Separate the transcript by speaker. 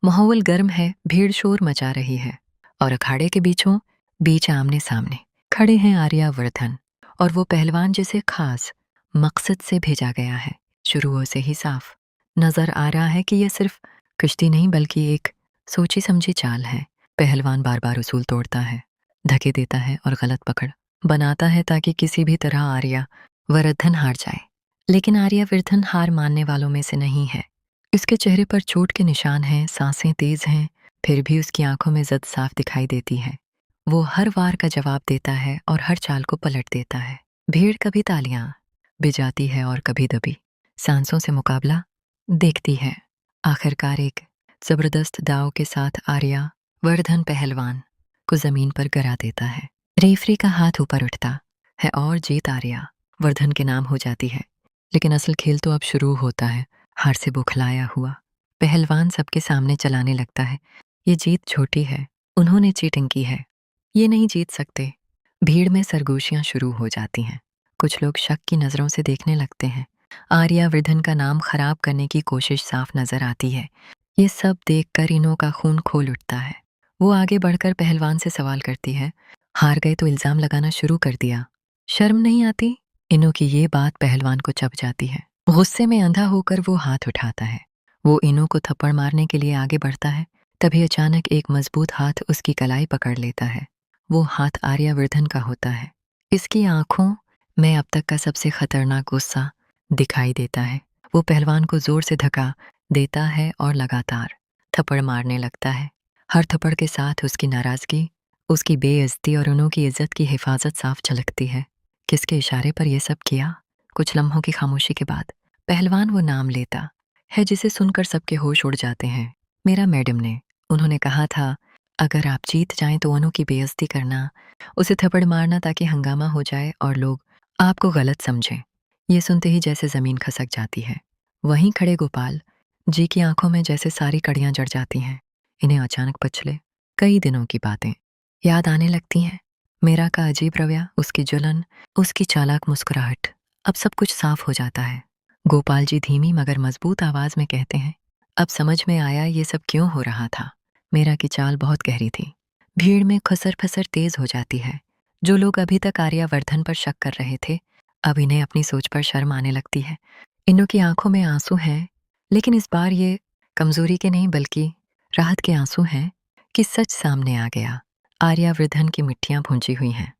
Speaker 1: माहौल गर्म है, भीड़ शोर मचा रही है और अखाड़े के बीचों बीच आमने सामने खड़े हैं आर्यावर्धन और वो पहलवान जिसे खास मकसद से भेजा गया है। शुरुओं से ही साफ नजर आ रहा है कि यह सिर्फ कुश्ती नहीं बल्कि एक सोची समझी चाल है। पहलवान बार बार उसूल तोड़ता है, धके देता है और गलत पकड़ बनाता है ताकि किसी भी तरह आर्यावर्धन हार जाए। लेकिन आर्यावर्धन हार मानने वालों में से नहीं है। उसके चेहरे पर चोट के निशान हैं, सांसें तेज हैं, फिर भी उसकी आंखों में जद साफ दिखाई देती है। वो हर वार का जवाब देता है और हर चाल को पलट देता है। भीड़ कभी तालियां बिजाती है और कभी दबी सांसों से मुकाबला देखती है। आखिरकार एक जबरदस्त दाव के साथ आर्यावर्धन पहलवान को जमीन पर गिरा देता है। रेफरी का हाथ ऊपर उठता है और जीत आर्यावर्धन के नाम हो जाती है। लेकिन असल खेल तो अब शुरू होता है। हार से बौखलाया हुआ पहलवान सबके सामने चलाने लगता है, ये जीत छोटी है, उन्होंने चीटिंग की है, ये नहीं जीत सकते। भीड़ में सरगोशियां शुरू हो जाती हैं। कुछ लोग शक की नजरों से देखने लगते हैं। आर्यावर्धन का नाम खराब करने की कोशिश साफ नजर आती है। ये सब देखकर इनों का खून खोल उठता है। वो आगे बढ़कर पहलवान से सवाल करती है, हार गए तो इल्जाम लगाना शुरू कर दिया, शर्म नहीं आती? इनों की ये बात पहलवान को चप जाती है। गुस्से में अंधा होकर वो हाथ उठाता है। वो इनों को थप्पड़ मारने के लिए आगे बढ़ता है, तभी अचानक एक मजबूत हाथ उसकी कलाई पकड़ लेता है। वो हाथ आर्यावर्धन का होता है। इसकी आंखों में अब तक का सबसे खतरनाक गुस्सा दिखाई देता है। वो पहलवान को जोर से धक्का देता है और लगातार थप्पड़ मारने लगता है। हर थप्पड़ के साथ उसकी नाराजगी, उसकी बेइज्जती और उनों की इज्जत की हिफाजत साफ झलकती है। किसके इशारे पर यह सब किया? कुछ लम्हों की खामोशी के बाद पहलवान वो नाम लेता है जिसे सुनकर सबके होश उड़ जाते हैं। मेरा मैडम ने, उन्होंने कहा था, अगर आप जीत जाएं तो अनु की बेइज्जती करना, उसे थप्पड़ मारना ताकि हंगामा हो जाए और लोग आपको गलत समझें। ये सुनते ही जैसे जमीन खसक जाती है। वहीं खड़े गोपाल जी की आंखों में जैसे सारी कड़ियां जड़ जाती हैं। इन्हें अचानक पिछले कई दिनों की बातें याद आने लगती हैं। मेरा का अजीब रवैया, उसकी जलन, उसकी चालाक मुस्कुराहट, अब सब कुछ साफ हो जाता है। गोपाल जी धीमी मगर मजबूत आवाज में कहते हैं, अब समझ में आया ये सब क्यों हो रहा था। मेरा की चाल बहुत गहरी थी। भीड़ में खसर फसर तेज हो जाती है। जो लोग अभी तक आर्यावर्धन पर शक कर रहे थे, अब इन्हें अपनी सोच पर शर्म आने लगती है। इनों की आंखों में आंसू हैं, लेकिन इस बार ये कमजोरी के नहीं बल्कि राहत के आंसू हैं कि सच सामने आ गया। आर्यावर्धन की मिट्टियां भूंजी हुई हैं।